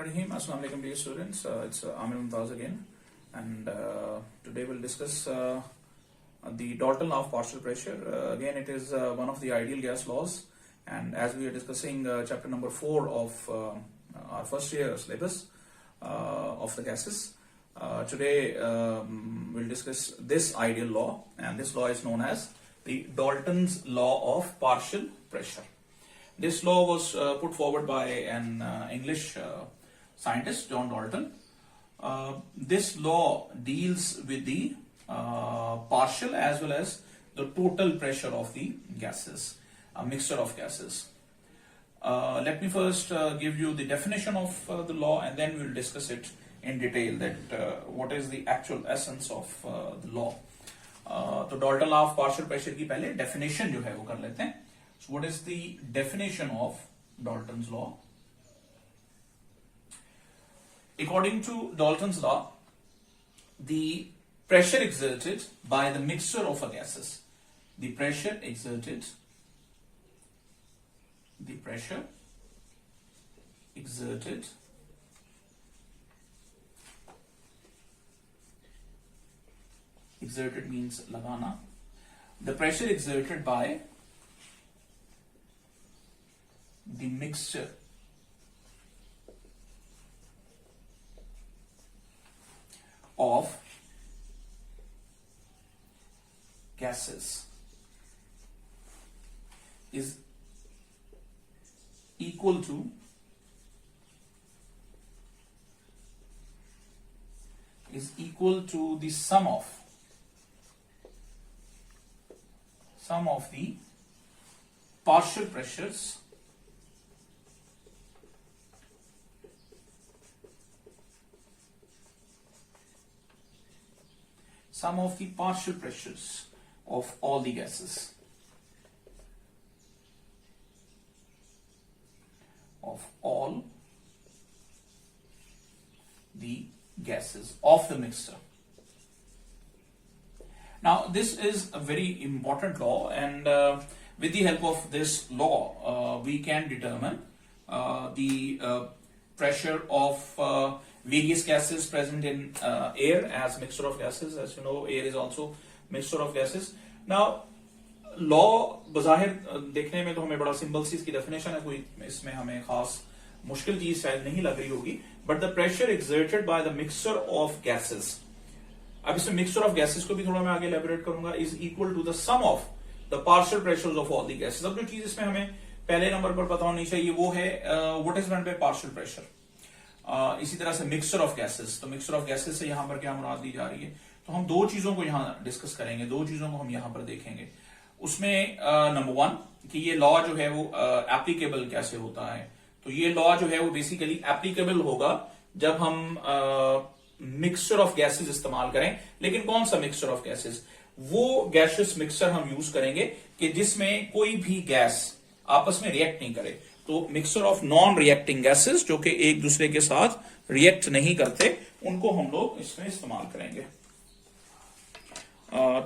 Bismillahirrahmanirrahim. Assalamu alaikum dear students. It's Amir Mumtaz again, and today we'll discuss the Dalton law of partial pressure. Again, it is one of the ideal gas laws, and as we are discussing chapter number 4 of our first year syllabus of the gases, today we'll discuss this ideal law, and this law is known as the Dalton's law of partial pressure. This law was put forward by an English scientist, John Dalton. This law deals with the partial as well as the total pressure of the gases, a mixture of gases. Let me first give you the definition of the law, and then we'll discuss it in detail, that what is the actual essence of the law. तो Dalton law of partial pressure की पहले definition जो है वो कर लेते हैं. So what is the definition of Dalton's law? According to Dalton's law, the pressure exerted by the mixture of gases, the pressure exerted means लगाना, the pressure exerted by the mixture of gases is equal to the sum of the partial pressures of all the gases. Of all the gases of the mixture. Now, this is a very important law, and with the help of this law, we can determine the pressure of various gases present in air as mixture of gases. As you know, air is also mixture of gases. Now, law बज़ाहिर देखने में तो हमें बड़ा simple सी इसकी definition है, कोई इसमें हमें खास मुश्किल चीज शायद नहीं लग रही होगी, but the pressure exerted by the mixture of gases. अब इसमें मिक्सचर ऑफ गैसेस को भी थोड़ा मैं आगे एलैबोरेट करूंगा, is equal to the sum of the partial pressures of all the gases. अब जो चीज इसमें हमें पहले नंबर पर पता होनी चाहिए वो है what is meant by partial pressure. इसी तरह से मिक्सचर ऑफ गैसेस, तो मिक्सचर ऑफ गैसेस से यहां पर क्या मुराद ली जा रही है, तो हम दो चीजों को यहां डिस्कस करेंगे, दो चीजों को हम यहां पर देखेंगे. उसमें नंबर 1 कि ये लॉ जो है वो एप्लीकेबल कैसे होता है. तो ये लॉ जो है वो बेसिकली एप्लीकेबल होगा जब हम मिक्सचर ऑफ गैसेस इस्तेमाल करें. लेकिन कौन सा मिक्सचर ऑफ गैसेस? वो गैसियस मिक्सचर हम यूज करेंगे कि जिसमें कोई भी गैस आपस में रिएक्ट नहीं करे. तो mixture of non reacting gases जो कि एक दूसरे के साथ रिएक्ट नहीं करते, उनको हम लोग इसमें इस्तेमाल करेंगे.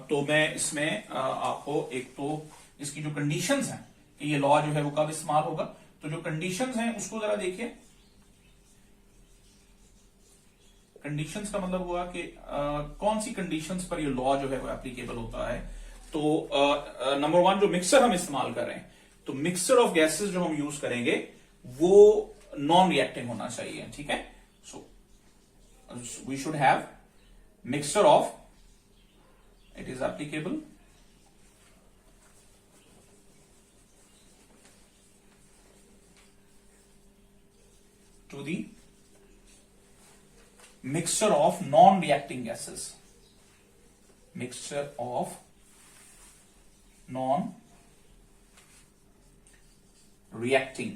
तो मैं इसमें आपको एक तो इसकी जो कंडीशंस हैं कि ये लॉ जो है वो कब इस्तेमाल होगा, तो जो कंडीशंस हैं उसको जरा देखिए. कंडीशंस का मतलब हुआ कि कौन सी कंडीशंस पर ये लॉ जो है वो एप्लीकेबल होता है. तो नंबर 1 जो मिक्सचर हम इस्तेमाल कर रहे हैं, तो मिक्सचर ऑफ गैसेस जो हम यूज करेंगे वो नॉन रिएक्टिंग होना चाहिए. ठीक है, so we should have mixture of, it is applicable to the mixture of non-reacting gases. Mixture of non-reacting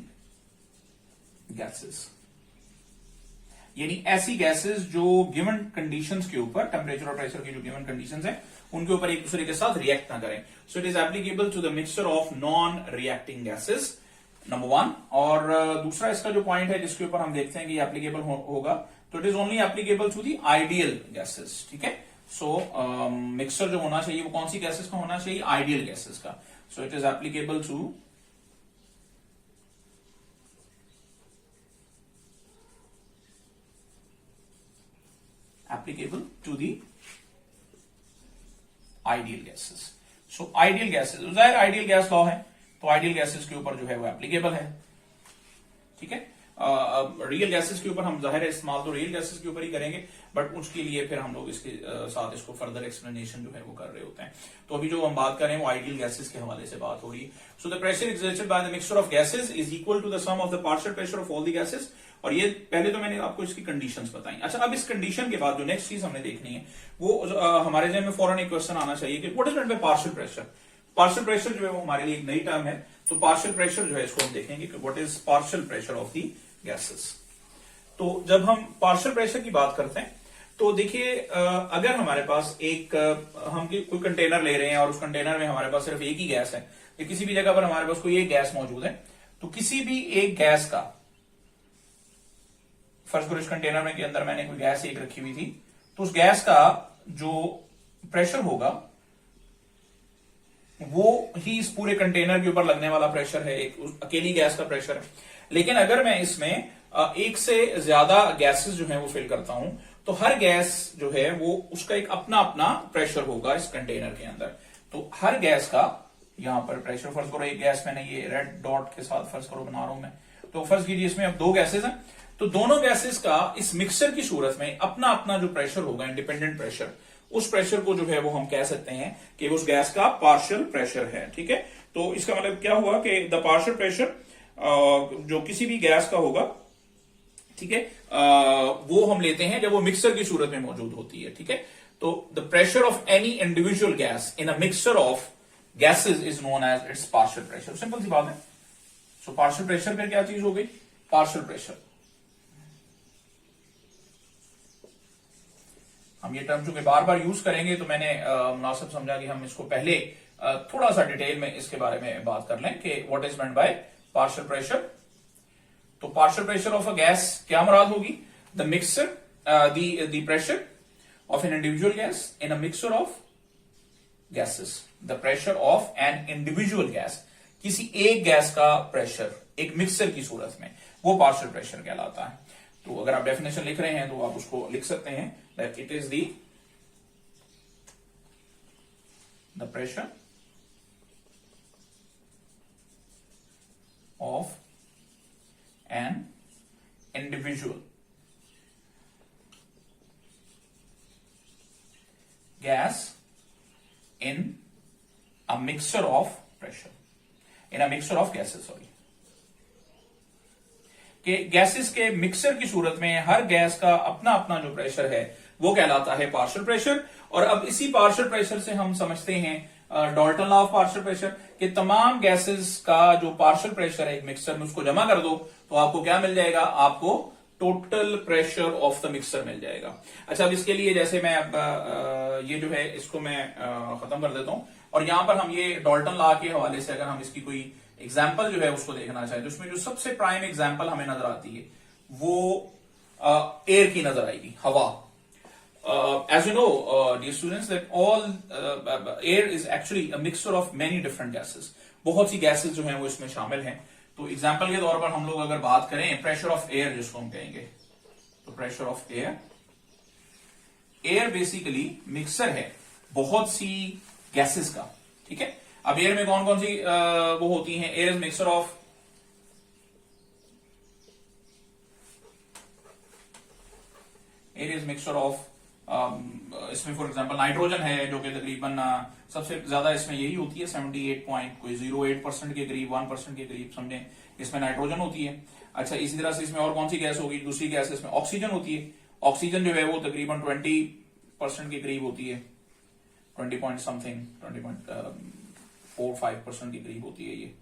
gases, यानी ऐसी गैसेस जो गिवन कंडीशंस के ऊपर, टेम्परेचर और प्रेशर की जो गिवन कंडीशंस हैं उनके ऊपर एक दूसरे के साथ रिएक्ट ना करें. So it is applicable to the mixture of non reacting gases, number 1. और दूसरा इसका जो पॉइंट है जिसके ऊपर हम देखते हैं कि एप्लीकेबल होगा, तो it is only applicable to the ideal gases. ठीक है, सो मिक्सचर जो होना चाहिए वो कौन सी गैसेस का होना चाहिए? आइडियल गैसेस का. So it is applicable to applicable to the ideal gases. So ideal gases, जाहिर आइडियल गैस लॉ है तो आइडियल गैसेस के ऊपर जो है वो एप्लीकेबल है, ठीक है। रियल गैसेस के ऊपर हम जाहिर है इस्तेमाल तो रियल गैसेस के ऊपर ही करेंगे, बट उसके लिए फिर हम लोग इसके साथ इसको फर्दर एक्सप्लेनेशन जो है वो कर रहे होते हैं। तो अभी जो हम बात कर रहे हैं वो आइडियल गैसेस के हवाले से बात हो रही है। So the pressure exerted by the mixture of gases is equal to the sum of the partial pressure of all the gases. और ये पहले तो मैंने आपको इसकी कंडीशंस बताई। अच्छा, अब इस कंडीशन के बाद जो नेक्स्ट चीज हमने देखनी है वो हमारे जहन में फौरन एक क्वेश्चन आना चाहिए कि what is meant by partial pressure. Partial pressure जो है वो हमारे लिए एक नई टर्म है, तो पार्शियल प्रेशर जो है इसको हम देखेंगे कि what is partial pressure of the gases. तो जब हम पार्शियल प्रेशर की बात करते हैं तो देखिए, अगर हमारे पास एक हम कोई कंटेनर ले रहे हैं और उस कंटेनर में हमारे पास सिर्फ एक ही गैस है, या किसी भी जगह पर हमारे पास कोई एक गैस मौजूद है, तो किसी भी एक गैस का, फर्स्ट करो इस कंटेनर में के अंदर मैंने कोई गैस एक रखी हुई थी, तो उस गैस का जो प्रेशर होगा वो ही इस पूरे कंटेनर के ऊपर लगने वाला प्रेशर है, एक अकेली गैस का प्रेशर है। लेकिन अगर मैं इसमें एक से ज्यादा गैसेस जो है वो फिल करता हूं, तो हर गैस जो है वो उसका एक अपना अपना प्रेशर होगा इस कंटेनर के अंदर। तो हर गैस का यहां पर प्रेशर, फर्ज करो एक गैस मैंने ये रेड डॉट के साथ फर्ज करो बना रहा हूं मैं, तो फर्ज कीजिए इसमें अब दो गैसेस हैं, तो दोनों गैसेस का इस मिक्सचर की सूरत में अपना अपना जो प्रेशर होगा, इंडिपेंडेंट प्रेशर, उस प्रेशर को जो है वो हम कह सकते हैं कि उस गैस का पार्शियल प्रेशर है, ठीक है। तो इसका मतलब क्या हुआ कि द पार्शियल प्रेशर जो किसी भी गैस का होगा, ठीक है, वो हम लेते हैं जब वो मिक्सर की सूरत में मौजूद होती है, ठीक है। तो the pressure of any individual gas in a mixture of gases is known as its partial pressure. Simple सी बात है। सो पार्शियल प्रेशर फिर क्या चीज हो गई? Partial pressure. हम ये टर्म चूंकि बार बार यूज करेंगे तो मैंने मुनासिब समझा कि हम इसको पहले थोड़ा सा डिटेल में इसके बारे में बात कर लें कि what is meant by partial pressure. तो partial pressure of a gas क्या मुराद होगी? The mixer the pressure of an individual gas in a mixture of gases. The pressure of an individual gas, किसी एक गैस का pressure एक mixer की सूरत में, वो पार्शियल प्रेशर कहलाता है। तो अगर आप डेफिनेशन लिख रहे हैं तो आप उसको लिख सकते हैं that it is the pressure of an individual gas in a mixture of pressure, in a mixture of gases, sorry, कि गैसेस के मिक्सर की सूरत में हर गैस का अपना अपना जो प्रेशर है वो कहलाता है पार्शियल प्रेशर। और अब इसी पार्शियल प्रेशर से हम समझते हैं Dalton law of partial pressure कि तमाम गैसेस का जो पार्शियल प्रेशर है एक मिक्सर में, उसको जमा कर दो तो आपको क्या मिल जाएगा? आपको total pressure of the mixer मिल जाएगा। अच्छा, अब इसके लिए जैसे मैं अब ये जो है इसको मैं खत्म कर देता हूं, और यहां पर हम ये डाल्टन लॉ के हवाले से अगर हम इसकी कोई एग्जाम्पल जो है उसको देखना चाहे तो उसमें जो सबसे प्राइम एग्जाम्पल हमें नजर आती है वो एयर की नजर आएगी, हवा। As you know dear students that all air is actually a mixture of many different gases. बहुत सी गैसेस जो हैं वो इसमें शामिल हैं। तो एग्जाम्पल के तौर पर हम लोग अगर बात करें प्रेशर ऑफ एयर जिसको हम कहेंगे, तो pressure of air, air basically mixer है बहुत सी गैसेस का, ठीक है। अब एयर में कौन कौन सी वो होती हैं? एयर इज मिक्सचर ऑफ इसमें फॉर एग्जांपल नाइट्रोजन है जो कि तकरीबन सबसे ज्यादा इसमें यही होती है, 78.08% के करीब, 1% के करीब समझें इसमें नाइट्रोजन होती है। अच्छा, इसी तरह से इसमें और कौन सी गैस होगी? दूसरी गैस इसमें ऑक्सीजन होती है। ऑक्सीजन जो है वो तकरीबन 20% के करीब होती है, 20 पॉइंट समथिंग, 20.45% के करीब होती है ये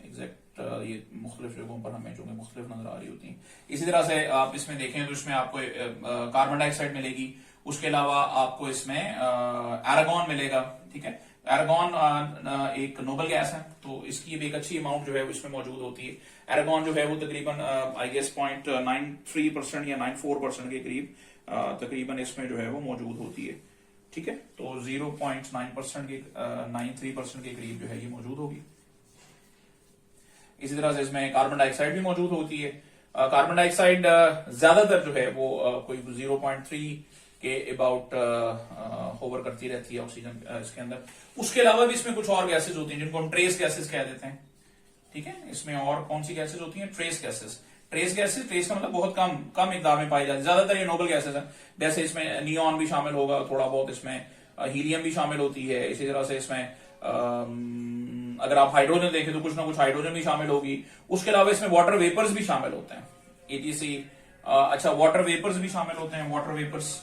एग्जैक्ट। ये मुख्तलिफ जगहों पर हमें जो मुख्तलिफ नजर आ रही होती है। इसी तरह से आप इसमें देखें तो इसमें आपको कार्बन डाइऑक्साइड मिलेगी, उसके अलावा आपको इसमें एरागॉन मिलेगा, ठीक है। एरागॉन एक नोबल गैस है, तो इसकी भी एक अच्छी अमाउंट जो है वो इसमें मौजूद होती है। एरागॉन जो है वो तकरीबन आई गेस 0.93% या 94% के करीब तकरीबन इसमें जो है वो मौजूद होती है, ठीक है। तो 0.9% के 93% के करीब जो है ये मौजूद होगी। इसी तरह से इसमें कार्बन डाइऑक्साइड भी मौजूद होती है। कार्बन डाइऑक्साइड ज्यादातर जो है वो कोई 0.3 के अबाउट होवर करती रहती है ऑक्सीजन इसके अंदर। उसके अलावा भी इसमें कुछ और गैसेज होती हैं जिनको हम ट्रेस गैसेज कह देते हैं। ठीक है, इसमें और कौन सी गैसेज होती हैं? Trace gases. Trace gases, trace का मतलब बहुत कम कम मिकदार में पाई जाती है, ज्यादातर ये नोबल गैसेज है। जैसे इसमें नियॉन भी शामिल होगा, थोड़ा बहुत इसमें हीलियम भी शामिल होती है। इसी तरह से इसमें अगर आप हाइड्रोजन देखें तो कुछ ना कुछ हाइड्रोजन भी शामिल होगी। उसके अलावा इसमें वाटर वेपर्स भी शामिल होते हैं, एटीसी। अच्छा, वाटर वेपर्स भी शामिल होते हैं, वाटर वेपर्स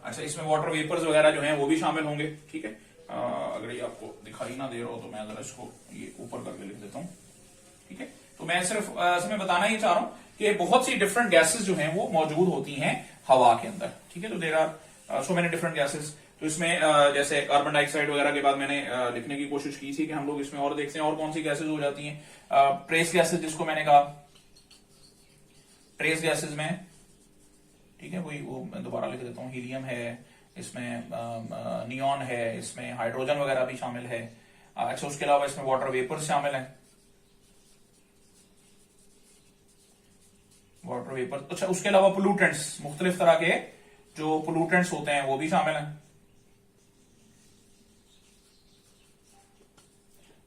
अच्छा, इसमें वाटर वेपर्स वगैरह जो हैं वो भी शामिल होंगे। ठीक है, अगर ये आपको दिखाई ना दे रहा हो तो मैं जरा इसको ये ऊपर करके लिख देता हूं। ठीक है, तो मैं सिर्फ इसमें बताना ही चाह रहा हूं कि बहुत सी डिफरेंट गैसेस जो हैं वो मौजूद होती हैं हवा के अंदर। ठीक है, तो there are so many different gases. तो इसमें जैसे कार्बन डाइऑक्साइड वगैरह के बाद मैंने लिखने की कोशिश की थी कि हम लोग इसमें और देखते हैं और कौन सी गैसेज हो जाती हैं। ट्रेस गैसेज जिसको मैंने कहा, ट्रेस गैसेज में, ठीक है, वही वो मैं दोबारा लिख देता हूँ, हीलियम है, इसमें नियॉन है, इसमें हाइड्रोजन वगैरह भी शामिल है। अच्छा, उसके अलावा इसमें वाटर वेपर शामिल है, वाटर वेपर। अच्छा, उसके अलावा पोल्यूटेंट्स, मुख्तलिफ तरह के जो पोल्यूटेंट्स होते हैं वो भी शामिल हैं।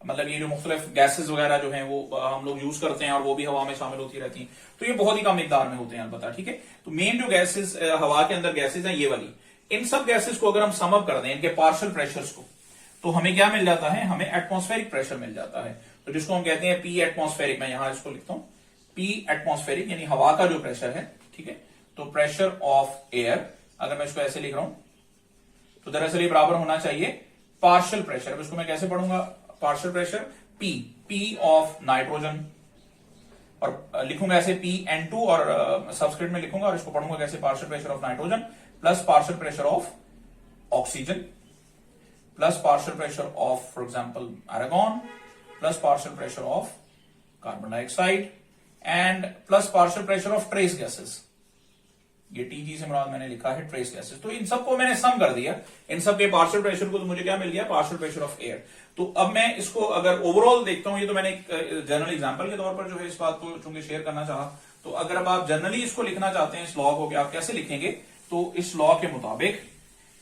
मतलब ये जो मुख्तलिफ गैसेस वगैरह जो हैं वो हम लोग यूज करते हैं और वो भी हवा में शामिल होती रहती हैं, तो ये बहुत ही कम मिकदार में होते हैं अलबत्ता। ठीक है, तो मेन जो गैसेस हवा के अंदर गैसेस हैं ये वाली, इन सब गैसेस को अगर हम सम अप कर दें, इनके पार्शियल प्रेशर्स को, तो हमें क्या मिल जाता है? हमें एटमॉस्फेरिक प्रेशर मिल जाता है। तो जिसको हम कहते हैं पी एटमॉस्फेरिक, मैं यहां इसको लिखता हूं पी एटमॉस्फेरिक, यानी हवा का जो प्रेशर है। ठीक है, तो प्रेशर ऑफ एयर, अगर मैं इसको ऐसे लिख रहा हूं तो दरअसल ये बराबर होना चाहिए पार्शियल प्रेशर। अब इसको मैं कैसे पढ़ूंगा? Partial pressure P of nitrogen, और लिखूंगा ऐसे Pn2 और सबस्क्रिप्ट में लिखूंगा और इसको पढ़ूंगा कैसे? Partial pressure of nitrogen plus partial pressure of oxygen plus partial pressure of for example argon plus partial pressure of carbon dioxide and plus partial pressure of trace gases. ये TG से मुराद मैंने लिखा है ट्रेस गैसेस। तो इन सबको मैंने सम कर दिया, इन सब के पार्शियल प्रेशर को, तो मुझे क्या मिल गया? Partial pressure of air. तो अब मैं इसको अगर ओवरऑल देखता हूं, ये तो मैंने एक जनरल एग्जांपल के तौर पर जो है इस बात को चूंकि शेयर करना चाहा, तो अगर अब आप जनरली इसको लिखना चाहते हैं इस लॉ को, कि आप कैसे लिखेंगे, तो इस लॉ के मुताबिक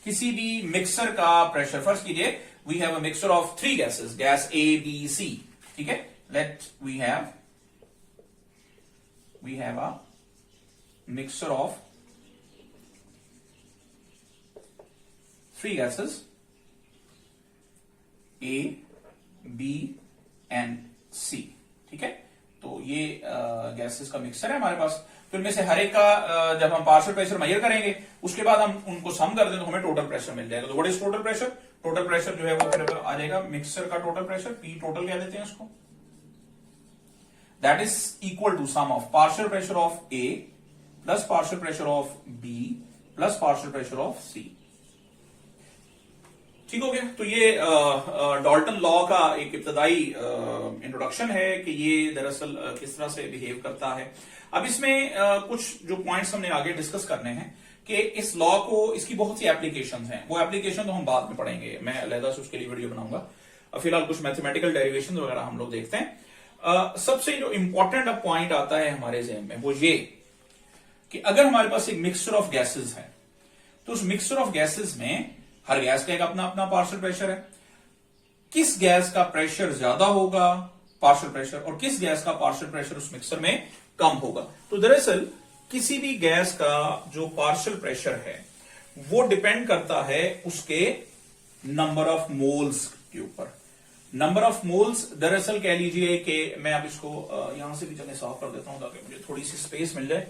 किसी भी मिक्सर का प्रेशर, फर्स्ट कीजिए we have a mixture of 3 gases, gas A B C. ठीक है, let we have a mixture of 3 gases A, B and C। ठीक है, तो ये गैसेस का मिक्सचर है हमारे पास। तो इनमें से हर एक का जब हम पार्शियल प्रेशर मेजर करेंगे, उसके बाद हम उनको सम कर दें तो हमें टोटल प्रेशर मिल जाएगा। तो what is total pressure? Total pressure जो है वो फिर आ जाएगा मिक्सचर का टोटल प्रेशर, पी टोटल कह देते हैं उसको, that is equal to sum of partial pressure of A plus partial pressure of B plus partial pressure of C. ठीक हो गया। तो ये डाल्टन लॉ का एक इब्तदाई इंट्रोडक्शन है कि ये दरअसल किस तरह से बिहेव करता है। अब इसमें कुछ जो पॉइंट्स हमने आगे डिस्कस करने हैं कि इस लॉ को, इसकी बहुत सी एप्लीकेशन हैं, वो एप्लीकेशन तो हम बाद में पढ़ेंगे, मैं अलहदा से उसके लिए वीडियो बनाऊंगा। फिलहाल कुछ मैथमेटिकल डेरिवेशन वगैरह हम लोग देखते हैं। सबसे जो इंपॉर्टेंट अब पॉइंट आता है हमारे ज़हन में वो ये कि अगर हमारे पास एक मिक्सचर ऑफ गैसेस है, तो उस मिक्सचर ऑफ गैसेस में हर गैस का एक अपना अपना पार्शियल प्रेशर है। किस गैस का प्रेशर ज्यादा होगा पार्शियल प्रेशर, और किस गैस का पार्शियल प्रेशर उस मिक्सर में कम होगा। तो दरअसल किसी भी गैस का जो पार्शियल प्रेशर है वो डिपेंड करता है उसके नंबर ऑफ मोल्स के ऊपर। नंबर ऑफ मोल्स, दरअसल कह लीजिए कि मैं अब इसको यहां से भी चले साफ कर देता हूं ताकि मुझे थोड़ी सी स्पेस मिल जाए।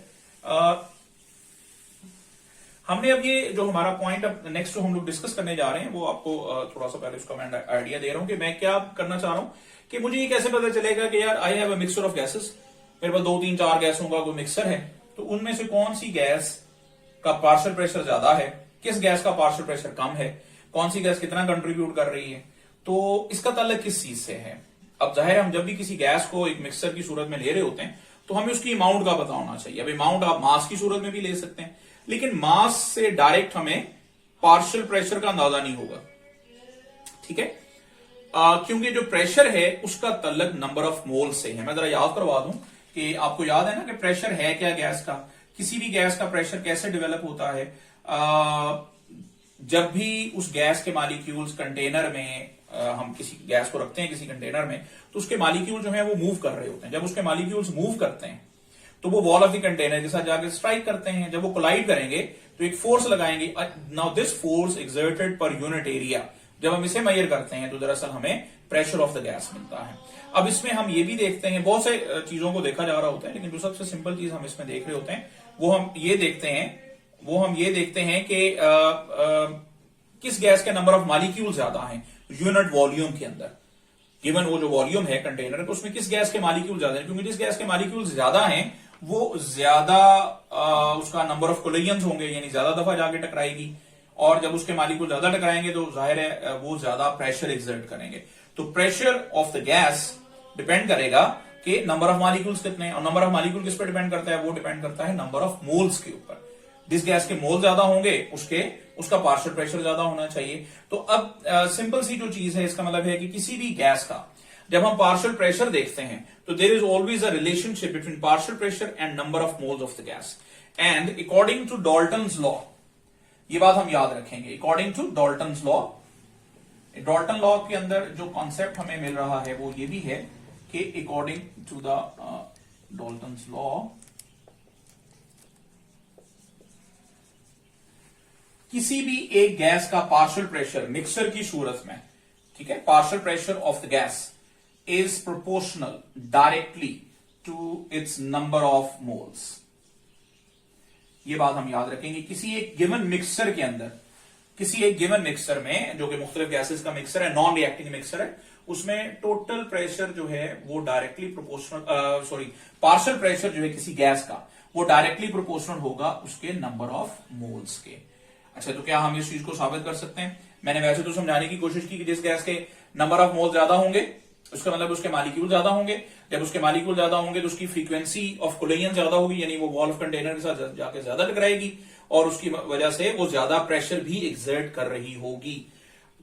हमने अब ये जो हमारा पॉइंट अब नेक्स्ट जो हम लोग डिस्कस करने जा रहे हैं वो आपको थोड़ा सा पहले उसका मैं आइडिया दे रहा हूं कि मैं क्या करना चाह रहा हूं कि मुझे ये कैसे पता चलेगा कि यार I have a mixture of gases, मेरे पास 2 3 4 गैसों का कोई मिक्सर है, तो उनमें से कौन सी गैस का पार्शियल प्रेशर ज्यादा है, किस गैस का पार्शियल प्रेशर कम है, कौन सी गैस कितना कंट्रीब्यूट कर रही है, तो इसका ताल्लुक किस चीज से है। अब जाहिर है हम जब भी किसी गैस को एक मिक्सर की सूरत में ले रहे होते हैं तो हमें उसकी अमाउंट का पता होना चाहिए। अब अमाउंट आप मास की सूरत में भी ले सकते हैं, लेकिन मास से डायरेक्ट हमें पार्शियल प्रेशर का अंदाजा नहीं होगा। ठीक है, क्योंकि जो प्रेशर है उसका ताल्लुक नंबर ऑफ मोल से है। मैं जरा याद करवा दूं कि आपको याद है ना कि प्रेशर है क्या गैस का, किसी भी गैस का प्रेशर कैसे डेवलप होता है, जब भी उस गैस के मॉलिक्यूल्स कंटेनर में हम किसी गैस को रखते हैं किसी कंटेनर में, तो उसके मॉलिक्यूल जो है वो मूव कर रहे होते हैं। जब उसके मॉलिक्यूल्स मूव करते हैं तो वो वॉल ऑफ द कंटेनर के साथ जाकर स्ट्राइक करते हैं। जब वो कोलाइड करेंगे तो एक फोर्स लगाएंगे। Now this force exerted per unit area, जब हम इसे मेजर करते हैं तो दरअसल हमें प्रेशर ऑफ द गैस मिलता है। अब इसमें हम ये भी देखते हैं, बहुत से चीजों को देखा जा रहा होता है, लेकिन जो सबसे सिंपल चीज हम इसमें देख रहे होते हैं वो हम ये देखते हैं कि किस गैस के नंबर ऑफ मॉलिक्यूल ज्यादा हैं यूनिट वॉल्यूम के अंदर। गिवन वो जो वॉल्यूम है कंटेनर का, उसमें किस गैस के मॉलिक्यूल ज्यादा है, क्योंकि जिस गैस के मॉलिक्यूल ज्यादा हैं वो ज्यादा उसका नंबर ऑफ कोलिजन्स होंगे, यानी ज्यादा दफा जाके टकराएगी, और जब उसके मॉलिक्यूल ज्यादा टकराएंगे तो जाहिर है वो ज्यादा प्रेशर एक्सर्ट करेंगे। तो pressure of the gas depend करेगा कि नंबर ऑफ मॉलिक्यूल्स कितने हैं, और नंबर ऑफ मॉलिक्यूल किस पर डिपेंड करता है, वो डिपेंड करता है नंबर ऑफ मोल्स के ऊपर। जिस गैस के मोल ज्यादा होंगे उसका पार्शियल प्रेशर ज्यादा होना चाहिए। तो अब सिंपल सी जो चीज है, इसका मतलब है कि किसी भी गैस का जब हम पार्शियल प्रेशर देखते हैं तो there is always a relationship between partial pressure and number of moles of the gas. And according to Dalton's law, ये बात हम याद रखेंगे, according to Dalton's law, Dalton law के अंदर जो कॉन्सेप्ट हमें मिल रहा है वो ये भी है कि according to the Dalton's law, किसी भी एक गैस का पार्शियल प्रेशर मिक्सर की सूरत में, ठीक है, partial pressure of the gas is proportional directly to its number of moles. ये बात हम याद रखेंगे। किसी एक गिवन मिक्सर के अंदर, किसी एक गिवन मिक्सर में जो कि मुख्तलिफ गैसेस का मिक्सर है, नॉन रिएक्टिंग मिक्सर है, उसमें टोटल प्रेशर जो है वो डायरेक्टली प्रोपोर्शनल, पार्शियल प्रेशर जो है किसी गैस का वो डायरेक्टली प्रोपोर्शनल होगा उसके नंबर ऑफ मोल्स के। अच्छा, तो क्या हम इस चीज को साबित कर सकते हैं? मैंने वैसे तो समझाने की कोशिश की कि जिस गैस के नंबर ऑफ मोल ज्यादा होंगे उसका मतलब उसके मॉलिक्यूल ज्यादा होंगे। जब उसके मॉलिक्यूल ज्यादा होंगे तो उसकी फ्रीक्वेंसी ऑफ कोलिजन ज्यादा होगी, यानी वो वॉल ऑफ कंटेनर के साथ जाके ज्यादा टकराएगी और उसकी वजह से वो ज्यादा प्रेशर भी एक्सर्ट कर रही होगी।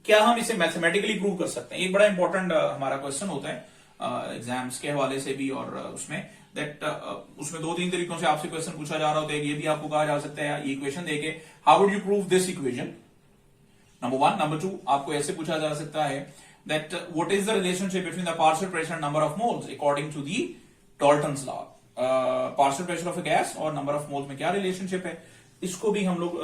क्या हम इसे मैथमेटिकली प्रूव कर सकते हैं? एक बड़ा इंपॉर्टेंट हमारा क्वेश्चन होता है एग्जाम्स के हवाले से भी, और उसमें उसमें 2-3 तरीकों से आपसे क्वेश्चन पूछा जा रहा होता है। ये भी आपको कहा जा सकता है ये इक्वेशन देके how would you prove this equation, number 1। Number 2 आपको ऐसे पूछा जा सकता है that what is the relationship between the partial pressure and number of moles according to the Dalton's law. Partial pressure of a gas और number of moles में क्या relationship है, इसको भी हम लोग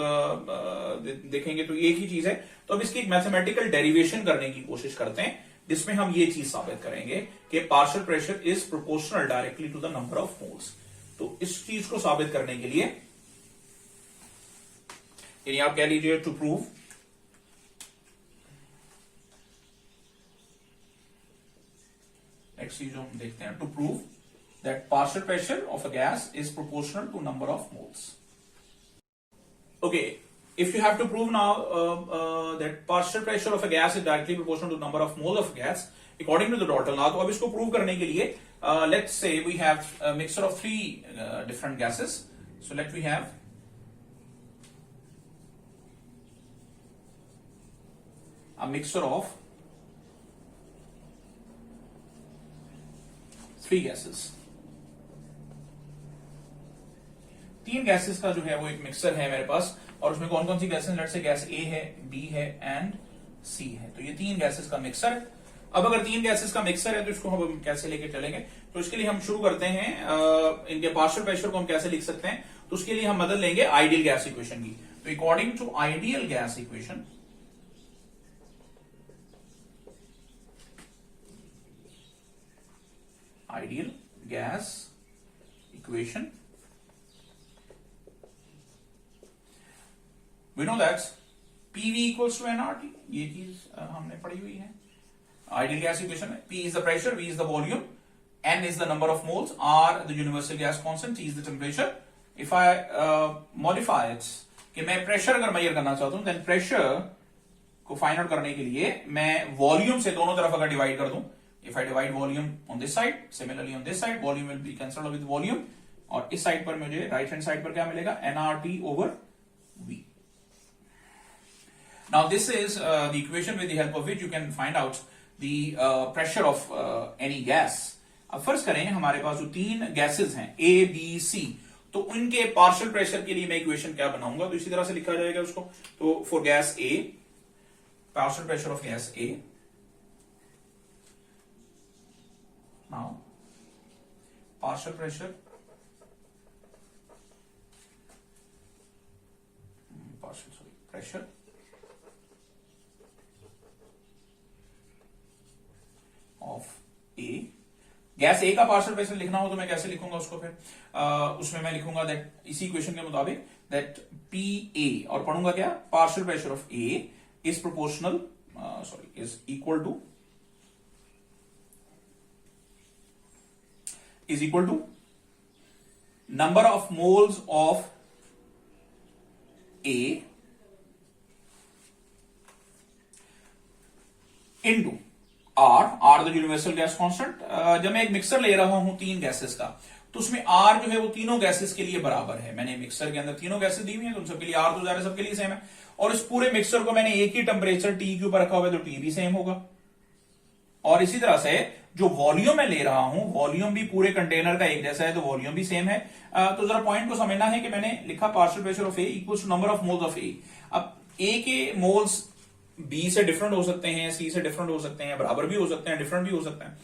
देखेंगे। तो एक ही चीज है। तो अब इसकी एक मैथमेटिकल डेरिवेशन करने की कोशिश करते हैं जिसमें हम ये चीज साबित करेंगे कि partial pressure is proportional directly to the number of moles. तो इस चीज को साबित करने के लिए, यानी आप कह लीजिए टू प्रूव नेक्स्ट चीज हम देखते हैं, to prove that partial pressure of a gas is proportional to number of moles. Okay, if you have to prove now that partial pressure of a gas is directly proportional to number of moles of gas according to the Dalton law, तो अब इसको prove करने के लिए let's say we have a mixture of 3 different gases. So let we have a mixture of 3 gases. 3 gases का जो है वो एक मिक्सर है मेरे पास, और उसमें कौन कौन सी गैसेस, लेट्स से गैस ए है, बी है एंड सी है। तो ये 3 गैसेस का मिक्सर। अब अगर 3 गैसेस का मिक्सर है तो इसको हम कैसे लेके चलेंगे? तो इसके लिए हम शुरू करते हैं इनके पार्शियल प्रेशर को हम कैसे लिख सकते हैं। तो उसके लिए हम मदद लेंगे आइडियल गैस इक्वेशन की। तो according to ideal gas equation, ideal gas equation, we know that PV equals to nRT, ये चीज हमने पढ़ी हुई है आइडियल गैस इक्वेशन में। P is the pressure, V is the volume, N is the number of moles, R the universal gas constant, T is the temperature. If I modify it कि मैं pressure अगर major करना चाहता हूं, then pressure को find out करने के लिए मैं वॉल्यूम से दोनों तरफ अगर डिवाइड कर दूं, if I divide volume on this side, similarly on this side, volume will be cancelled with volume, और इस साइड पर मुझे राइट हैंड साइड पर क्या मिलेगा, nRT over V. Now this is the equation with the help of which you can find out the pressure of any gas. अब फर्ज करें हमारे पास जो तीन गैसेस हैं ए बी सी, तो उनके पार्शियल प्रेशर के लिए मैं इक्वेशन क्या बनाऊंगा, तो इसी तरह से लिखा जाएगा उसको। तो for gas A, partial pressure of gas A, now partial pressure pressure of A, gas A का पार्शियल प्रेशर लिखना हो तो मैं कैसे लिखूंगा उसको फिर? उसमें मैं लिखूंगा दैट, इसी इक्वेशन के मुताबिक, दैट पी ए, और पढ़ूंगा क्या, partial pressure of A is proportional, sorry, is equal to number of moles of A into R the universal gas constant. जब मैं एक मिक्सर ले रहा हूं तीन गैसेस का, तो उसमें आर जो है वो तीनों गैसेस के लिए बराबर है। मैंने मिक्सर के अंदर तीनों गैसेस दी हुई हैं, तो उन सबके लिए आर तो जा रहा है, सबके लिए सेम है। और इस पूरे मिक्सर को मैंने एक ही टेम्परेचर टी के ऊपर रखा हुआ है, तो टी भी सेम होगा। और इसी तरह से जो वॉल्यूम मैं ले रहा हूं, वॉल्यूम भी पूरे कंटेनर का एक जैसा है, तो वॉल्यूम भी सेम है। तो जरा पॉइंट को समझना है कि मैंने लिखा partial pressure of A equals to number of moles of A. अब ए के मोल्स बी से डिफरेंट हो सकते हैं, सी से डिफरेंट हो सकते हैं, बराबर भी हो सकते हैं, डिफरेंट भी हो सकते हैं,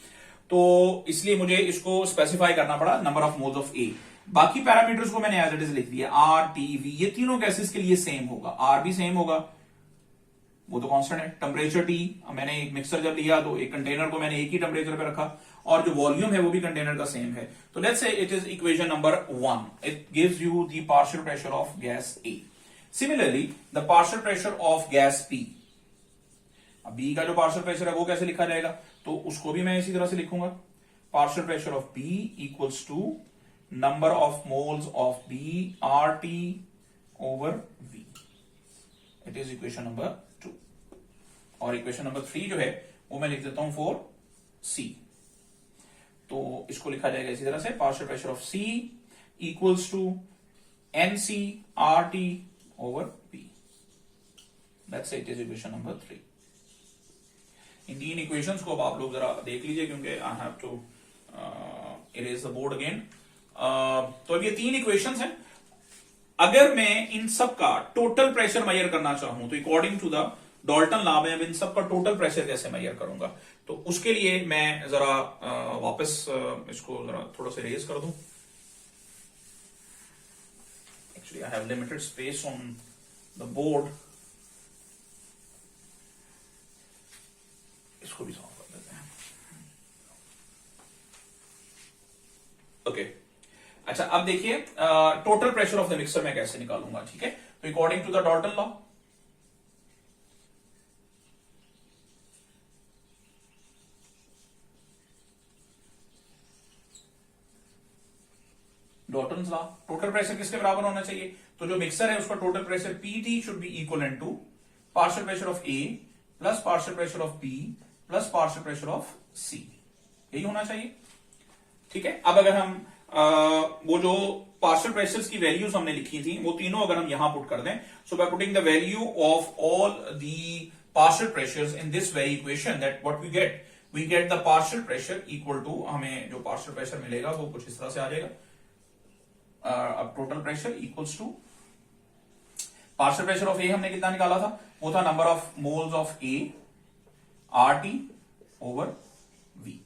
तो इसलिए मुझे इसको स्पेसिफाई करना पड़ा, नंबर ऑफ मोल्स ऑफ ए। बाकी पैरामीटर्स को मैंने एज इट इज लिख दिया, आर टी वी, ये तीनों गैसेस के लिए सेम होगा। आर भी सेम होगा, वो तो कांस्टेंट है। टेम्परेचर टी, मैंने एक मिक्सर जब लिया तो एक कंटेनर को मैंने एक ही टेम्परेचर पे रखा, और जो वॉल्यूम है वो भी कंटेनर का सेम है। तो let's say it is equation number 1, it gives you the partial pressure of gas A. Similarly the partial pressure of gas P, B का जो पार्शियल प्रेशर है वो कैसे लिखा जाएगा, तो उसको भी मैं इसी तरह से लिखूंगा, partial pressure of B equals to number of moles of B R T over V. It is equation number 2। और इक्वेशन नंबर 3 जो है वो मैं लिख देता हूं फॉर सी, तो इसको लिखा जाएगा इसी तरह से, partial pressure of C equals to N C R T over B. That's it, is equation number 3। इन तीन इक्वेशंस को अब आप लोग जरा देख लीजिए, क्योंकि I have to erase the board again. तो अब ये तीन इक्वेशंस हैं। अगर मैं इन सब का टोटल प्रेशर मेजर करना चाहूं, तो according to the Dalton law में अब इन सब का टोटल प्रेशर कैसे मेजर करूंगा, तो उसके लिए मैं जरा वापस इसको जरा थोड़ा सा रेज कर दूं। Actually I have limited space on the board, इसको भी सॉल्व कर देते हैं। ओके, अच्छा अब देखिए total pressure of the mixer मैं कैसे निकालूंगा, ठीक है। तो according to the Dalton law, Dalton's law, total pressure किसके बराबर होना चाहिए, तो जो मिक्सर है उसका total pressure PT should be equal to partial pressure of A plus partial pressure of B plus partial pressure of C, यही होना चाहिए, ठीक है। अब अगर हम वो जो पार्शियल प्रेशर्स की वैल्यूज हमने लिखी थी वो तीनों अगर हम यहां पुट कर दें, so by putting the value of all the partial pressures in this way equation, that what we get the partial pressure equal to, हमें जो पार्शियल प्रेशर मिलेगा वो कुछ इस तरह से आ जाएगा। अब total pressure equals to partial pressure of A हमने कितना निकाला था, वो था number of moles of A R T over V,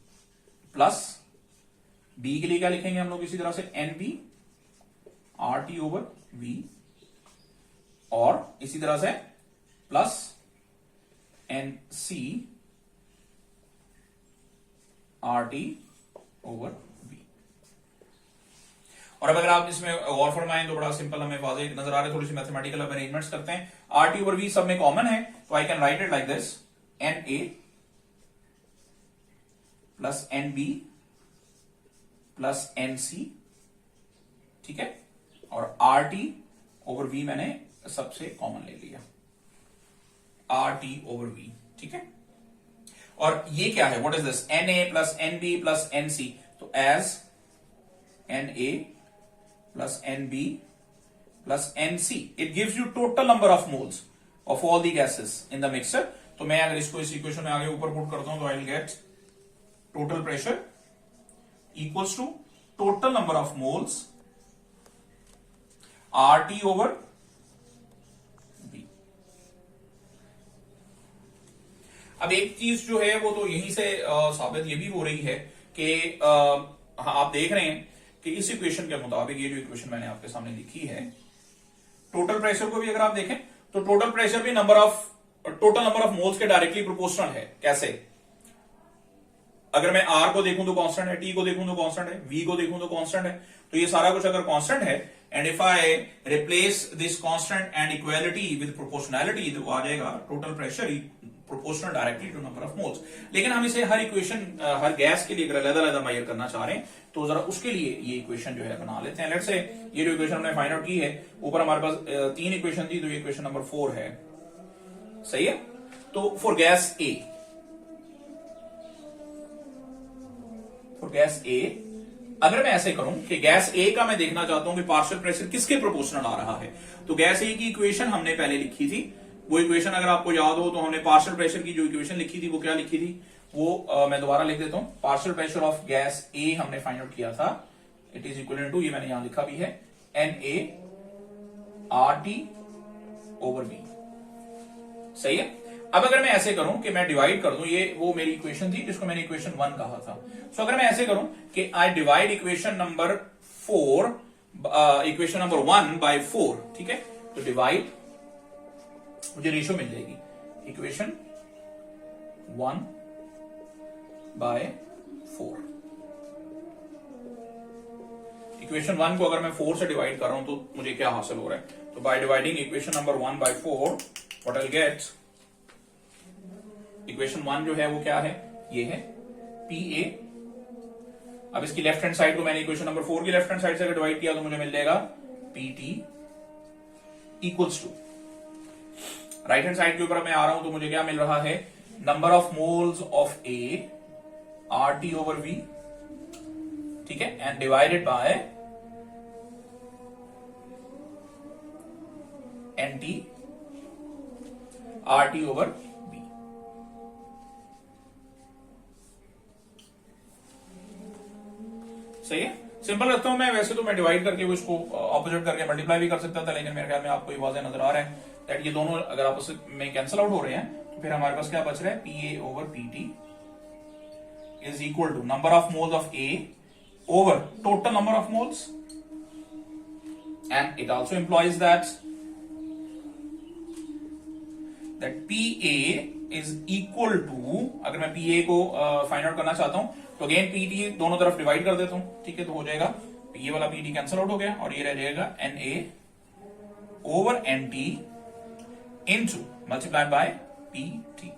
plus B के लिए क्या लिखेंगे हम लोग इसी तरह से, N B R T over V, और इसी तरह से plus N C R T over V. और अब अगर आप इसमें गौर फरमाएं तो बड़ा सिंपल हमें वाज़ेह नजर आ रहा है, थोड़ी सी मैथमेटिकल अरेंजमेंट्स करते हैं। आर टी ओवर वी सब में कॉमन है, तो I can write it like this, N A plus N B plus N C, ठीक है, और आर टी ओवर वी मैंने सबसे कॉमन ले लिया, आर टी ओवर वी, ठीक है। और ये क्या है, what is this, N A plus N B plus N C, तो as N A plus N B plus N C, it gives you total number of moles of all the gases in the mixer. तो मैं अगर इसको इस equation में आगे ऊपर put करता हूं तो I will get total pressure equals to total number of moles RT over V। अब एक चीज जो है वो तो यहीं से साबित ये भी हो रही है कि आप देख रहे हैं कि इस इक्वेशन के मुताबिक, ये जो इक्वेशन मैंने आपके सामने लिखी है, टोटल प्रेशर को भी अगर आप देखें तो टोटल प्रेशर भी टोटल नंबर ऑफ मोल्स के डायरेक्टली प्रोपोर्शनल है। कैसे? अगर मैं R को देखूं तो कांस्टेंट है, T को देखूं तो कांस्टेंट है, V को देखूं तो कांस्टेंट है, तो ये सारा कुछ अगर कांस्टेंट है, and if I replace this constant and equality with proportionality, तो आ जाएगा total pressure proportional directly to number of moles. लेकिन हम इसे हर इक्वेशन, हर गैस के लिए अगर अलग-अलग मेजर करना चाह रहे हैं तो जरा उसके लिए ये इक्वेशन जो है बना लेते हैं। लेट्स से ये जो इक्वेशन हमने फाइंड आउट की है, ऊपर हमारे पास 3 इक्वेशन थी, तो ये इक्वेशन नंबर 4 है, सही है। तो फॉर गैस ए, अगर मैं ऐसे करूं कि गैस ए का मैं देखना चाहता हूं कि पार्शियल प्रेशर किसके प्रोपोर्शनल आ रहा है, तो गैस ए की इक्वेशन हमने पहले लिखी थी। वो इक्वेशन अगर आपको याद हो तो हमने पार्शियल प्रेशर की जो इक्वेशन लिखी थी वो क्या लिखी थी, वो मैं दोबारा लिख देता हूं। पार्शियल प्रेशर ऑफ गैस ए हमने फाइंड आउट किया था, इट इज इक्वल टू, ये मैंने यहां लिखा भी है, NA RT ओवर V, सही है। अब अगर मैं ऐसे करूं कि मैं डिवाइड कर दूं, ये वो मेरी इक्वेशन थी जिसको मैंने इक्वेशन 1 कहा था। सो अगर मैं ऐसे करूं कि I divide equation number 1 by 4, ठीक है, तो डिवाइड, मुझे रेशियो मिल जाएगी इक्वेशन 1 बाय 4। इक्वेशन 1 को अगर मैं 4 से डिवाइड कर रहा हूं तो मुझे क्या हासिल हो रहा है, तो by dividing equation number 1 by 4 what I get, equation 1 जो है वो क्या है, ये है PA। अब इसकी लेफ्ट हैंड साइड को मैंने इक्वेशन नंबर 4 की लेफ्ट हैंड साइड से अगर डिवाइड किया तो मुझे मिल जाएगा PT equals to, right hand side के ऊपर मैं आ रहा हूं तो मुझे क्या मिल रहा है, number of moles of A RT over V, ठीक है, and divided bye NT RT over V। सही है, सिंपल रखता हूं मैं। वैसे तो मैं डिवाइड करके वो इसको ऑपोजिट करके मल्टीप्लाई भी कर सकता था, लेकिन मेरे ख्याल में आपको ये वाज़ेह नजर आ रहा है दैट ये दोनों अगर आपस में कैंसिल आउट हो रहे हैं तो फिर हमारे पास क्या बच रहा है, PA over PT is equal to number of moles of A over total number of moles, and it also implies that PA is equal to, अगर मैं PA को फाइंड आउट करना चाहता हूं तो अगेन PT दोनों तरफ डिवाइड कर देता हूं, ठीक है, तो हो जाएगा ये वाला PT कैंसिल आउट हो गया और ये रह जाएगा NA over NT into multiplied by PT,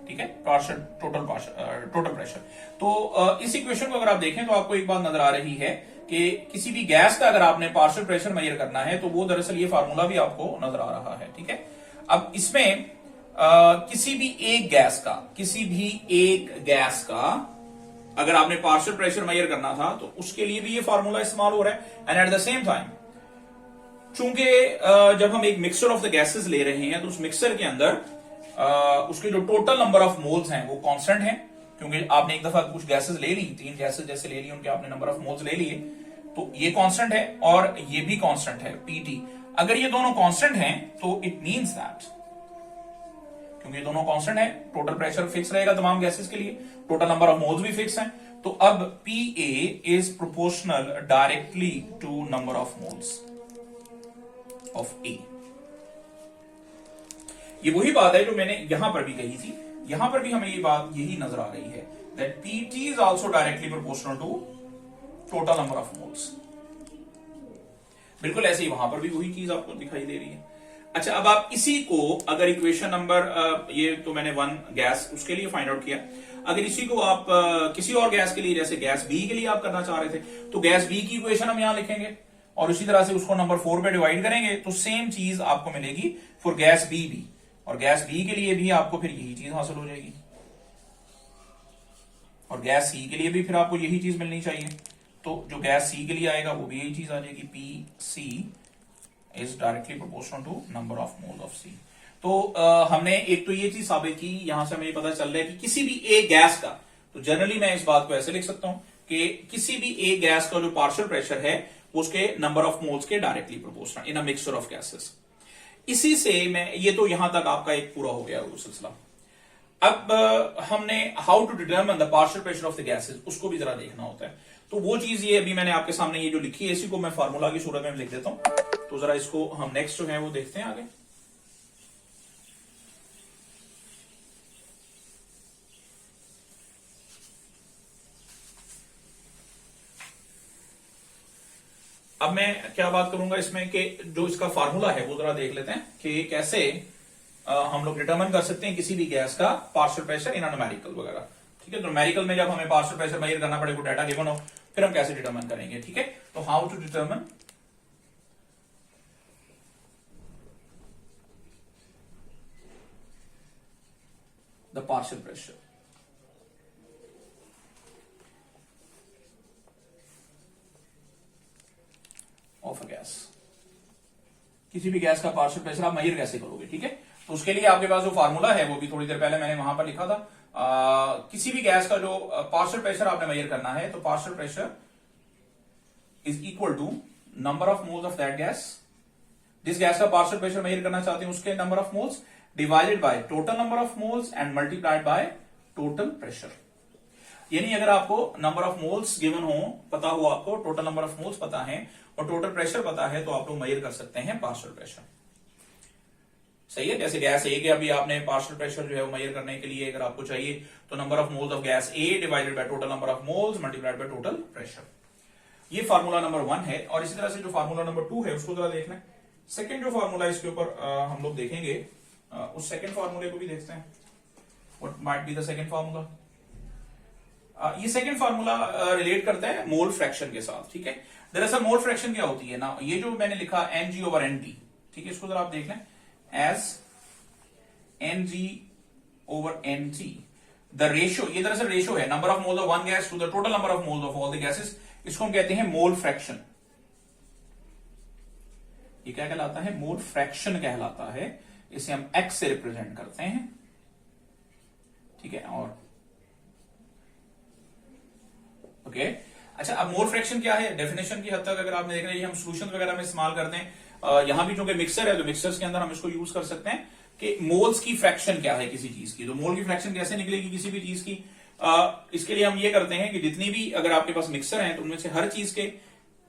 ठीक है, टोटल प्रेशर। तो इस इक्वेशन को अगर आप देखें तो आपको एक बात नजर आ रही है कि किसी भी गैस का अगर आपने पार्शियल प्रेशर मेजर करना है तो वो दरअसल ये फार्मूला भी आपको नजर आ रहा है, ठीक है। अब इसमें किसी भी एक गैस का अगर आपने पार्शियल प्रेशर मेजर करना था तो उसके लिए भी ये फार्मूला इस्तेमाल हो रहा है, and at the same time चूंकि जब हम एक मिक्सचर ऑफ द गैसेस ले रहे हैं तो उस मिक्सचर के अंदर उसके जो टोटल नंबर ऑफ मोल्स हैं वो कांस्टेंट हैं, क्योंकि आपने एक दफा कुछ गैसेस ले ली, 3 गैसेस जैसे ले ली, उनके आपने नंबर ऑफ मोल्स ले लिए, तो ये कांस्टेंट है और ये भी कांस्टेंट है PT। अगर ये दोनों कांस्टेंट हैं तो इट मींस दैट, क्योंकि ये दोनों कांस्टेंट है, टोटल प्रेशर फिक्स रहेगा तमाम गैसेस के लिए, टोटल नंबर ऑफ मोल्स भी फिक्स हैं, तो अब PA is proportional directly to number of moles of A। ये वही बात है जो मैंने यहां पर भी कही थी, यहां पर भी हमें ये बात यही नजर आ रही है that PT is also directly proportional to total number of moles. बिल्कुल ऐसे ही वहां पर भी वही चीज आपको दिखाई दे रही है। अच्छा, अब आप इसी को अगर इक्वेशन नंबर, ये तो मैंने 1 गैस उसके लिए फाइंड आउट किया, अगर इसी को आप किसी और गैस के लिए, जैसे गैस B के लिए आप करना चाह रहे थे, तो गैस B की इक्वेशन हम यहां लिखेंगे और इसी तरह से उसको नंबर 4 पे डिवाइड करेंगे तो सेम चीज आपको मिलेगी फॉर गैस B भी, और गैस B के लिए भी आपको फिर यही चीज हासिल हो जाएगी, और गैस C के लिए भी फिर आपको यही चीज मिलनी चाहिए। तो जो गैस C के लिए आएगा वो भी यही चीज आ जाएगी, PC is directly proportional to number of mole of C। तो हमने एक तो ये चीज साबित की, यहां से हमें ये पता चल रहा है कि किसी भी एक गैस का तो जनरली मैं इस बात को ऐसे लिख सकता हूं कि किसी भी एक गैस का जो पार्शियल प्रेशर है उसके नंबर ऑफ मोल्स के directly proportional in a mixture of gases. इसी से मैं ये तो यहां तक आपका एक पूरा हो गया वो सिलसिला। अब हमने how to determine the partial pressure of the gases उसको भी जरा देखना होता है। तो वो चीज ये अभी मैंने आपके सामने ये जो लिखी है इसी को मैं फार्मूला की सूरत में लिख देता हूं। तो जरा इसको हम नेक्स्ट जो है वो देखते हैं आगे। अब मैं क्या बात करूंगा इसमें कि जो इसका फार्मूला है वो जरा देख लेते हैं कि कैसे हम लोग डिटरमिन कर सकते हैं किसी भी गैस का पार्शियल प्रेशर इन न्यूमेरिकल वगैरह। ठीक है, तो न्यूमेरिकल में जब हमें पार्शियल प्रेशर मेजर करना पड़ेगा, वो डाटा गिवन हो, फिर हम कैसे डिटरमिन करेंगे। ठीक है, तो how to determine the partial pressure of a gas. किसी भी गैस का पार्शियल प्रेशर आप मेजर कैसे करोगे। ठीक है, तो उसके लिए आपके पास जो फार्मूला है वो भी थोड़ी देर पहले मैंने वहां पर लिखा था। किसी भी गैस का जो पार्शियल प्रेशर आपने मेजर करना है तो partial pressure is equal to number of moles of that gas. जिस गैस का पार्शियल प्रेशर मेजर करना चाहते हैं उसके number of moles divided by total number of moles and multiplied by total pressure. यानी अगर आपको नंबर ऑफ मोल्स गिवन हो, पता हो, आपको टोटल नंबर ऑफ मोल्स पता है और टोटल प्रेशर पता है, तो आप लोग मेजर कर सकते हैं पार्शियल प्रेशर। सही है, जैसे गैस ए के अभी आपने पार्शियल प्रेशर जो है वो मेजर करने के लिए अगर आपको चाहिए तो number of moles of gas A divided by total number of moles multiplied by total pressure. ये फार्मूला नंबर 1 है। और इसी तरह से जो फार्मूला नंबर 2 है उसको जरा देख लें। सेकंड जो फार्मूला इसके ऊपर हम लोग देखेंगे, उस सेकंड फार्मूले को भी देखते हैं। What might be the second formula. ये सेकंड फार्मूला रिलेट करता है मोल फ्रैक्शन के साथ। ठीक है, दरअसल मोल फ्रैक्शन क्या होती है ना, ये जो मैंने लिखा Mg ओवर Nt। ठीक है, इसको जरा आप देख लें as Mg over Nt। The ratio, ये दरअसल रेशियो है number of moles of one gas to the total number of moles of all the gases. इसको हम कहते हैं मोल फ्रैक्शन। ये क्या कहलाता है, मोल फ्रैक्शन कहलाता है। इसे हम x से रिप्रेजेंट करते हैं। ठीक है, और ओके अच्छा, अब मोल फ्रैक्शन क्या है, डेफिनेशन की हद तक अगर आपने देखना है, हम सोल्यूशन वगैरह में इस्तेमाल करते हैं। यहां भी चूंकि मिक्सर है तो मिक्सर्स के अंदर हम इसको यूज कर सकते हैं कि मोल्स की फ्रैक्शन क्या है किसी चीज की। तो मोल की फ्रैक्शन कैसे निकलेगी किसी भी चीज की, इसके लिए हम ये करते हैं कि जितनी भी अगर आपके पास मिक्सर है तो उनमें से हर चीज के,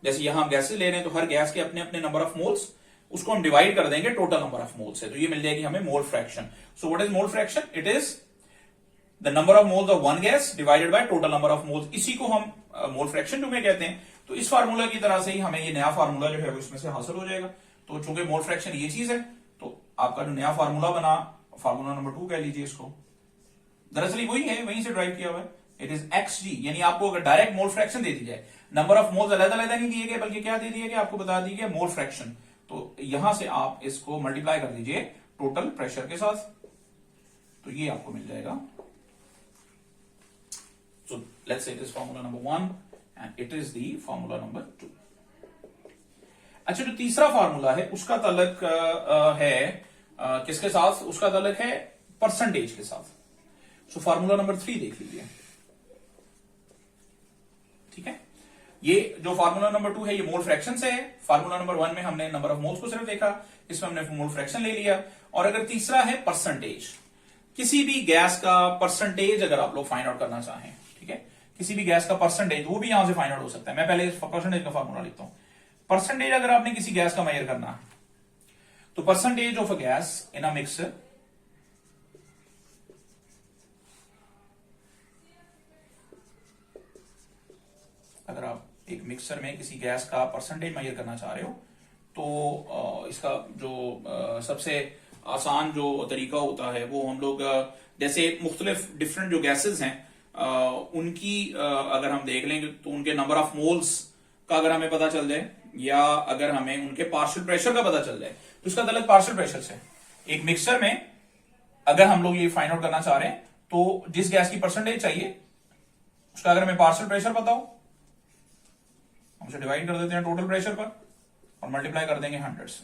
जैसे यहां हम गैसेस ले रहे हैं तो हर गैस के अपने अपने नंबर ऑफ मोल्स, उसको हम डिवाइड कर देंगे टोटल नंबर ऑफ मोल्स से, तो ये मिल जाएगी हमें mole fraction. So what is mole fraction, it is the number of moles of one gas divided by total number of moles. इसी को हम मोल फ्रैक्शन जो में कहते हैं। तो इस फार्मूला की तरह से ही हमें ये नया फार्मूला जो है वो इसमें से हासिल हो जाएगा। तो चूंकि मोल फ्रैक्शन ये चीज है तो आपका जो नया फार्मूला बना, फार्मूला नंबर 2 कह लीजिए इसको, दरअसल वही है, वहीं से ड्राइव किया हुआ है। It is Xg। यानी आपको अगर डायरेक्ट मोल फ्रैक्शन दे दी जाए, नंबर ऑफ मोल्स अलग अलग नहीं दिए गए बल्कि क्या दे दिए गए, आपको बता दी गई मोल फ्रैक्शन। तो यहां से आप इसको मल्टीप्लाई कर दीजिए टोटल प्रेशर के साथ, तो ये आपको मिल जाएगा। So let's say it is formula number 1 and it is the formula number 2. अच्छा, जो तीसरा फार्मूला है उसका ताल्लुक है किसके साथ, उसका ताल्लुक है परसेंटेज के साथ। सो फार्मूला नंबर 3 देख लीजिए। ठीक है, ये जो फार्मूला नंबर 2 है ये मोल फ्रैक्शन से है। फार्मूला नंबर 1 में हमने नंबर ऑफ मोल्स को सिर्फ देखा, इसमें हमने मोल फ्रैक्शन ले लिया। और अगर तीसरा है परसेंटेज, किसी भी गैस का परसेंटेज अगर आप लोग फाइंड आउट करना चाहें, ठीक है, किसी भी गैस का परसेंटेज, वो भी यहां से फाइंड आउट हो सकता है। मैं पहले परसेंटेज का फार्मूला लिखता हूं। परसेंटेज अगर आपने किसी गैस का मेजर करना है तो percentage of a gas in a mixer अगर आप एक मिक्सर में किसी गैस का परसेंटेज मेजर करना चाह रहे हो तो इसका जो सबसे आसान जो तरीका होता है वो हम लोग जैसे मुख्तलिफ डिफरेंट जो गैसेस हैं उनकी अगर हम देख लेंगे तो उनके नंबर ऑफ मोल्स का अगर हमें पता चल जाए या अगर हमें उनके पार्शियल प्रेशर का पता चल जाए तो इसका ताल्लुक पार्शियल प्रेशर से। एक मिक्सर में अगर हम लोग ये फाइंड आउट करना चाह रहे हैं तो जिस गैस की परसेंटेज चाहिए उसका अगर हमें पार्शियल प्रेशर पता हो, हम उसे डिवाइड कर देते हैं टोटल प्रेशर पर और मल्टीप्लाई कर देंगे 100 से।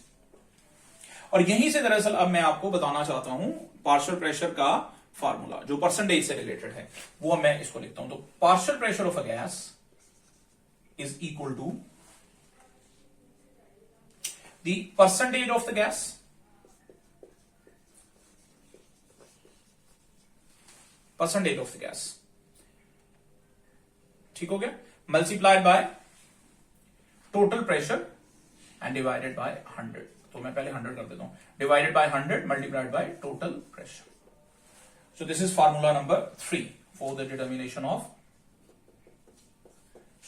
और यहीं से दरअसल अब मैं आपको बताना चाहता हूं पार्शियल प्रेशर का फार्मूला जो परसेंटेज से रिलेटेड है वो मैं इसको लिखता हूं। तो partial pressure of a gas is equal to the percentage of the gas ठीक हो गया, multiplied by total pressure and divided by 100। तो मैं पहले 100 कर देता हूं, divided by 100 multiplied by total pressure. So this is formula number 3 for the determination of.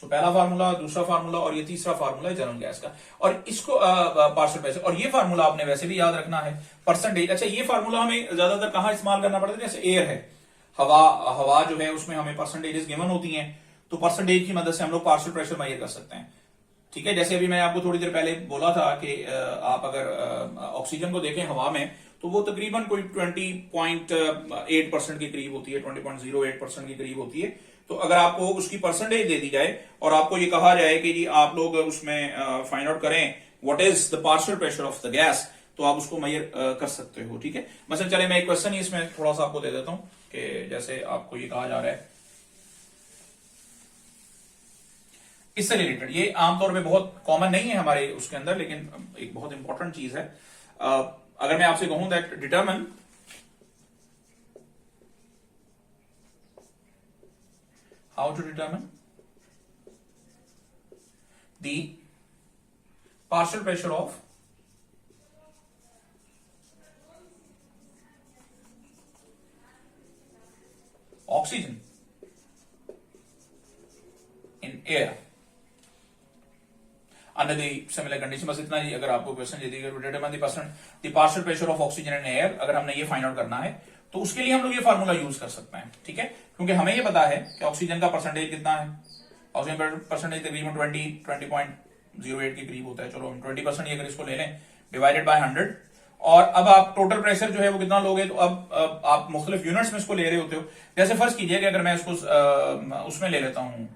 So पहला फार्मूला, दूसरा फार्मूला और ये तीसरा फार्मूला है जनरल गैस का। और इसको पार्शियल प्रेशर, और ये फार्मूला आपने वैसे भी याद रखना है, परसेंटेज। अच्छा, ये फार्मूला हमें ज्यादातर कहां इस्तेमाल करना पड़ता है, जैसे एयर है, हवा जो है उसमें हमें परसेंटेजेस गिवन होती हैं, तो परसेंटेज की मदद से हम लोग पार्शियल प्रेशर मेजर कर सकते हैं। ठीक है, जैसे अभी मैं आपको थोड़ी देर पहले बोला था कि आप अगर ऑक्सीजन को देखें हवा में, तो वो तकरीबन कोई 20.8% के करीब होती है, 20.08% के करीब होती है। तो अगर आपको उसकी परसेंटेज दे दी जाए और आपको ये कहा जाए कि जी आप लोग उसमें फाइंड आउट करें what is the partial pressure of the gas, तो आप उसको मेजर कर सकते हो। ठीक है, मसलन चले मैं एक क्वेश्चन ही इसमें थोड़ा सा आपको दे देता हूं कि जैसे आपको ये कहा जा रहा है इससे रिलेटेड, ये आमतौर पे बहुत कॉमन नहीं है हमारे उसके अंदर, लेकिन एक बहुत इंपॉर्टेंट चीज है। अगर मैं आपसे कहूं that determine how to determine the partial pressure of oxygen in air under the similar condition. बस इतना ही, अगर आपको क्वेश्चन दे दिया determine the partial pressure of oxygen in air, अगर हमने ये फाइंड आउट करना है तो उसके लिए हम लोग ये फार्मूला यूज कर सकते हैं। ठीक है, क्योंकि हमें ये पता है कि ऑक्सीजन का परसेंटेज कितना है, ऑक्सीजन परसेंटेज तकरीबन 20.08 के करीब होता है। चलो हम 20% अगर इसको ले लें डिवाइडेड बाय 100, और अब आप टोटल प्रेशर जो है वो कितना लोगे, तो अब आप मुख्तलिफ यूनिट्स में इसको ले रहे होते हो। जैसे फर्ज कीजिए कि अगर मैं इसको उसमें ले लेता हूं,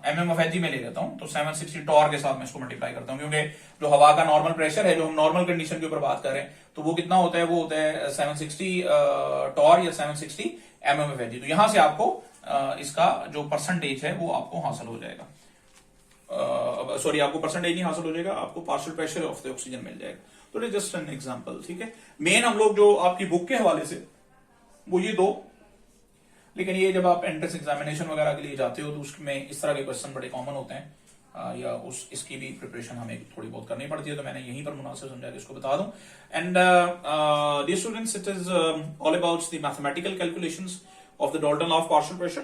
mmFg में ले लेता हूं, तो 760 टॉर के साथ मैं इसको मल्टीप्लाई करता हूं, क्योंकि जो हवा का नॉर्मल प्रेशर है, जो हम नॉर्मल कंडीशन के ऊपर बात कर रहे हैं, तो वो कितना होता है, वो होता है 760 टॉर या 760 mmFg। तो यहां से आपको इसका जो परसेंटेज है वो आपको हासिल हो जाएगा। सॉरी, आपको परसेंटेज नहीं हासिल हो जाएगा, आपको partial pressure of the oxygen मिल जाएगा। तो it is just an example. ठीक है, मेन हम लोग जो आपकी बुक के हवाले से वो ये दो, लेकिन ये जब आप एंट्रेंस एग्जामिनेशन वगैरह के लिए जाते हो तो उसमें इस तरह के क्वेश्चन बड़े कॉमन होते हैं, या इसकी भी प्रिपरेशन हमें थोड़ी बहुत करनी पड़ती है, तो मैंने यहीं पर मुनासिब समझा कि इसको बता दूं। And dear students, it is all about the mathematical calculations of the Dalton law of partial pressure.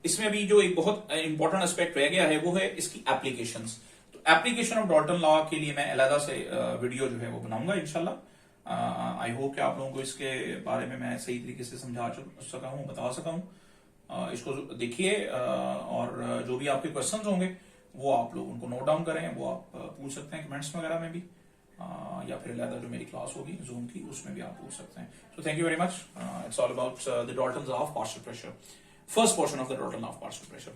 इसमें अभी जो एक बहुत इंपॉर्टेंट एस्पेक्ट रह गया है वो है इसकी एप्लीकेशंस। तो एप्लीकेशन ऑफ डाल्टन लॉ के लिए मैं अलग से वीडियो जो है वो बनाऊंगा इंशाल्लाह। आई होप कि आप लोगों को इसके बारे में मैं सही तरीके से समझा सका हूं, बता सका हूं। इसको देखिए, और जो भी आपके क्वेश्चंस होंगे वो आप लोग उनको नोट डाउन करें, वो आप पूछ सकते हैं कमेंट्स वगैरह में भी, या फिर अलग जो मेरी क्लास होगी जूम की उसमें भी आप पूछ सकते हैं। So thank you very much. It's all about the Dalton law of partial pressure, first portion of the Dalton law of partial pressure.